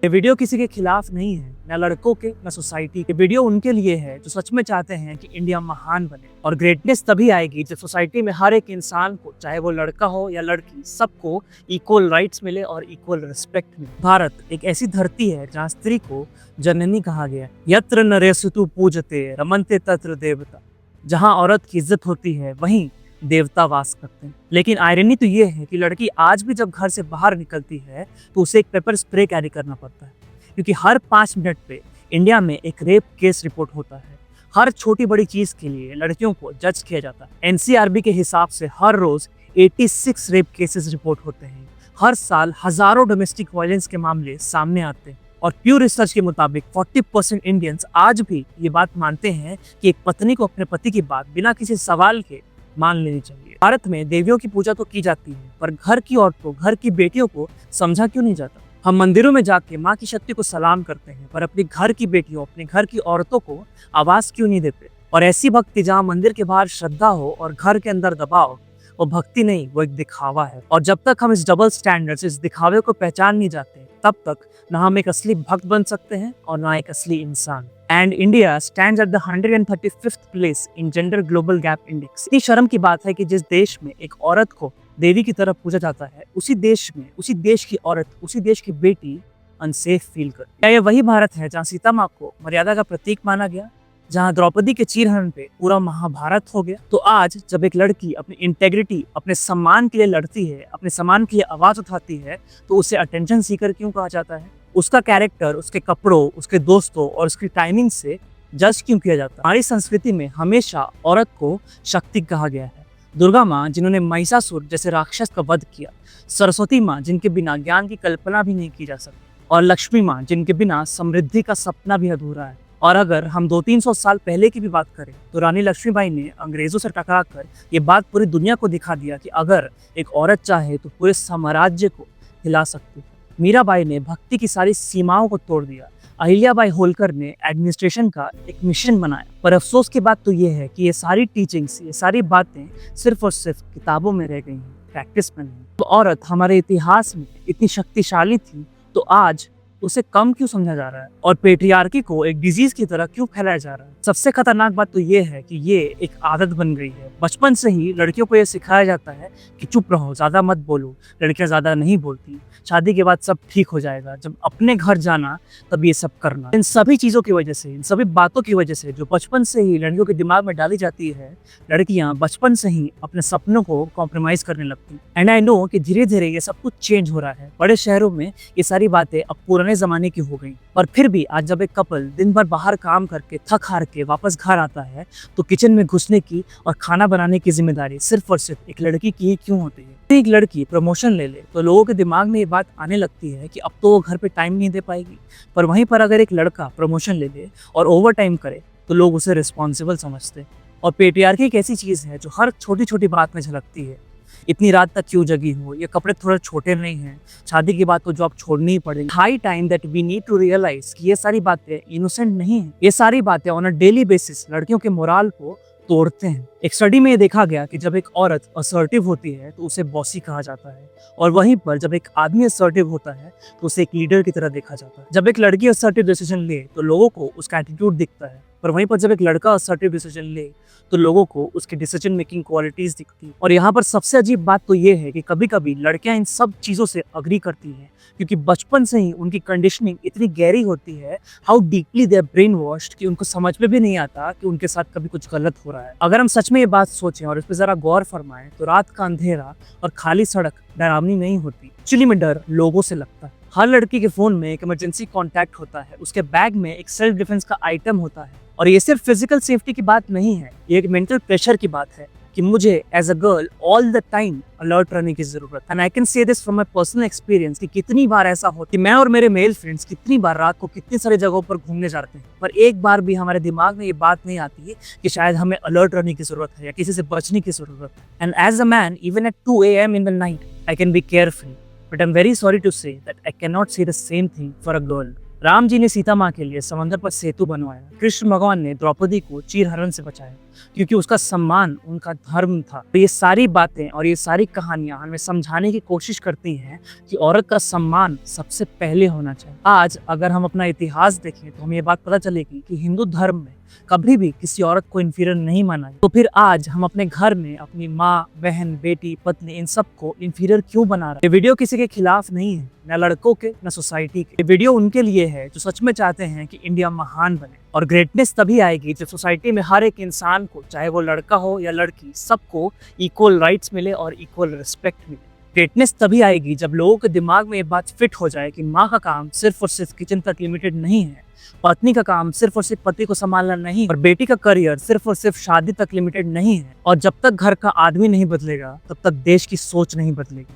ये वीडियो किसी के खिलाफ नहीं है, न लड़कों के न सोसाइटी के। वीडियो उनके लिए है जो सच में चाहते हैं कि इंडिया महान बने। और ग्रेटनेस तभी आएगी जब सोसाइटी में हर एक इंसान को, चाहे वो लड़का हो या लड़की, सबको इक्वल राइट्स मिले और इक्वल रिस्पेक्ट मिले। भारत एक ऐसी धरती है जहाँ स्त्री को जननी कहा गया है। यत्र नरेषु पूजते रमन्ते तत्र देवता। जहाँ औरत की इज्जत होती है वहीं देवता वास करते हैं। लेकिन आयरनी तो ये है कि लड़की आज भी जब घर से बाहर निकलती है तो उसे एक पेपर स्प्रे कैरी करना पड़ता है, क्योंकि हर 5 मिनट पे इंडिया में एक रेप केस रिपोर्ट होता है। हर छोटी बड़ी चीज के लिए लड़कियों को जज किया जाता है। एनसीआरबी के हिसाब से हर रोज 86 रेप केसेस रिपोर्ट होते हैं। हर साल हजारों डोमेस्टिक वायलेंस के मामले सामने आते हैं। और प्यू रिसर्च के मुताबिक 40% इंडियंस आज भी ये बात मानते हैं कि एक पत्नी को अपने पति की बात बिना किसी सवाल के मान लेनी चाहिए। भारत में देवियों की पूजा तो की जाती है, पर घर की औरतों, घर की बेटियों को समझा क्यों नहीं जाता? हम मंदिरों में जाके माँ की शक्ति को सलाम करते हैं, पर अपने घर की बेटियों, अपने घर की औरतों को आवाज क्यों नहीं देते? और ऐसी भक्ति जहाँ मंदिर के बाहर श्रद्धा हो और घर के अंदर दबाव, वो भक्ति नहीं, वो एक दिखावा है। और जब तक हम इस डबल स्टैंडर्ड्स, इस दिखावे को पहचान नहीं जाते, तब तक ना हम एक असली भक्त बन सकते हैं और ना एक असली इंसान। And India stands at the 135th place in gender global gap index. इतनी शर्म की बात है कि जिस देश में एक औरत को देवी की तरह पूजा जाता है, उसी देश में, उसी देश की औरत, उसी देश की बेटी अनसेफ फील करती है। क्या ये वही भारत है जहाँ सीता माँ को मर्यादा का प्रतीक माना गया, जहाँ द्रौपदी के चीरहरण पे पूरा महाभारत हो गया? तो आज जब एक लड़की अपनी इंटेग्रिटी, अपने सम्मान के लिए लड़ती है, अपने सम्मान के लिए आवाज उठाती है, तो उसे अटेंशन सीकर क्यों कहा जाता है? उसका कैरेक्टर, उसके कपड़ों, उसके दोस्तों और उसकी टाइमिंग से जज क्यों किया जाता है? हमारी संस्कृति में हमेशा औरत को शक्ति कहा गया है। दुर्गा माँ जिन्होंने महिषासुर जैसे राक्षस का वध किया, सरस्वती माँ जिनके बिना ज्ञान की कल्पना भी नहीं की जा सकती, और लक्ष्मी माँ जिनके बिना समृद्धि का सपना भी अधूरा है। और अगर हम 200-300 साल पहले की भी बात करें तो रानी लक्ष्मीबाई ने अंग्रेजों से टकरा कर ये बात पूरी दुनिया को दिखा दिया कि अगर एक औरत चाहे तो पूरे साम्राज्य को हिला सकती है। मीराबाई ने भक्ति की सारी सीमाओं को तोड़ दिया। अहिल्याबाई होलकर ने एडमिनिस्ट्रेशन का एक मिशन बनाया। पर अफसोस की बात तो ये है कि ये सारी टीचिंग्स, ये सारी बातें सिर्फ और सिर्फ किताबों में रह गई हैं, प्रैक्टिस में नहीं। तो औरत हमारे इतिहास में इतनी शक्तिशाली थी, तो आज उसे कम क्यों समझा जा रहा है और पेट्रियार्की को एक डिजीज की तरह क्यों फैलाया जा रहा है? सबसे खतरनाक बात तो ये है कि ये एक आदत बन गई है। बचपन से ही लड़कियों को ये सिखाया जाता है कि चुप रहो, ज्यादा मत बोलो, लड़कियां ज्यादा नहीं बोलती, शादी के बाद सब ठीक हो जाएगा, जब अपने घर जाना तब ये सब करना। इन सभी चीजों की वजह से, इन सभी बातों की वजह से जो बचपन से ही लड़कियों के दिमाग में डाली जाती है, लड़कियां बचपन से ही अपने सपनों को कॉम्प्रोमाइज करने लगती। एंड आई नो कि धीरे धीरे ये सब कुछ चेंज हो रहा है। बड़े शहरों में ये सारी बातें अब पुराने जमाने की हो गई। और फिर भी आज जब एक कपल दिन भर बाहर काम करके थक हार के वापस घर आता है, तो किचन में घुसने की और खाना बनाने की जिम्मेदारी सिर्फ और सिर्फ एक लड़की की ही क्यों होती है? एक लड़की प्रमोशन ले ले तो लोगों के दिमाग में ये बात आने लगती है कि अब तो वो घर पे टाइम नहीं दे पाएगी। पर वहीं पर अगर एक लड़का प्रमोशन ले ले और ओवर टाइम करे तो लोग उसे रिस्पॉन्सिबल समझते हैं। और पेट्रियार्की एक ऐसी चीज है जो हर छोटी छोटी बात में झलकती है। इतनी रात तक क्यों जगी हो, ये कपड़े थोड़े छोटे नहीं हैं, शादी के बाद तो जॉब छोड़नी ही पड़ेगी। High time that we need to realise कि ये सारी बातें इनोसेंट नहीं है। ये सारी बातें ऑन अ डेली बेसिस लड़कियों के मोराल को तोड़ते हैं। एक स्टडी में ये देखा गया कि जब एक औरत असर्टिव होती है तो उसे बॉसी कहा जाता है, और वहीं पर जब एक आदमी असर्टिव होता है तो उसे एक लीडर की तरह देखा जाता है। जब एक लड़की असर्टिव डिसीजन ले तो लोगों को उसका एटीट्यूड दिखता है, पर वहीं पर जब एक लड़का असर्टिव डिसीजन ले तो लोगों को उसकी डिसीजन मेकिंग क्वालिटीज दिखती है। और यहाँ पर सबसे अजीब बात तो ये है कि कभी कभी लड़कियां इन सब चीजों से अग्री करती हैं, क्योंकि बचपन से ही उनकी कंडीशनिंग इतनी गहरी होती है, how deeply they our brain washed, कि उनको समझ में भी नहीं आता कि उनके साथ कभी कुछ गलत हो रहा है। अगर हम सच में ये बात सोचें और इस पर जरा गौर फरमाएं तो रात का अंधेरा और खाली सड़क डरावनी नहीं होती। एक्चुअली में डर लोगों से लगता है। हर लड़की के फोन में एक इमरजेंसी कॉन्टैक्ट होता है, उसके बैग में एक सेल्फ डिफेंस का आइटम होता है। और ये सिर्फ फिजिकल सेफ्टी की बात नहीं है, ये एक मेंटल प्रेशर की बात है कि मुझे as a girl all the time alert रहने की जरूरत है। And I can say this from my personal experience कि कितनी बार ऐसा होता है कि मैं और मेरे मेल फ्रेंड्स कितनी बार रात को कितनी सारी जगहों पर घूमने जाते हैं, पर एक बार भी हमारे दिमाग में ये बात नहीं आती है कि शायद हमें अलर्ट रहने की जरूरत है या किसी से बचने की जरूरत है। And as a man, even at 2 AM in the night, I can be careful, but I am very sorry to say that I can not say the same thing for a girl. Ram ji ने सीता माँ के लिए समंदर पर सेतु बनवाया। कृष्ण भगवान ने द्रौपदी को चीरहरण से बचाया क्योंकि उसका सम्मान उनका धर्म था। तो ये सारी बातें और ये सारी कहानियां हमें समझाने की कोशिश करती हैं कि औरत का सम्मान सबसे पहले होना चाहिए। आज अगर हम अपना इतिहास देखें तो हमें ये बात पता चलेगी कि हिंदू धर्म में कभी भी किसी औरत को इंफीरियर नहीं माना। तो फिर आज हम अपने घर में अपनी माँ, बहन, बेटी, पत्नी इन सबको इंफीरियर क्यों बना रहे हैं? ये वीडियो किसी के खिलाफ नहीं है, न लड़कों के न सोसाइटी के। ये वीडियो उनके लिए है जो सच में चाहते हैं कि इंडिया महान बने। और ग्रेटनेस तभी आएगी जब सोसाइटी में हर एक इंसान को, चाहे वो लड़का हो या लड़की, सबको इक्वल राइट्स मिले और इक्वल रिस्पेक्ट मिले। ग्रेटनेस तभी आएगी जब लोगों के दिमाग में ये बात फिट हो जाए कि माँ का काम सिर्फ और सिर्फ किचन तक लिमिटेड नहीं है, पत्नी का काम सिर्फ और सिर्फ पति को संभालना नहीं, और बेटी का करियर सिर्फ और सिर्फ शादी तक लिमिटेड नहीं है। और जब तक घर का आदमी नहीं बदलेगा तब तक देश की सोच नहीं बदलेगी।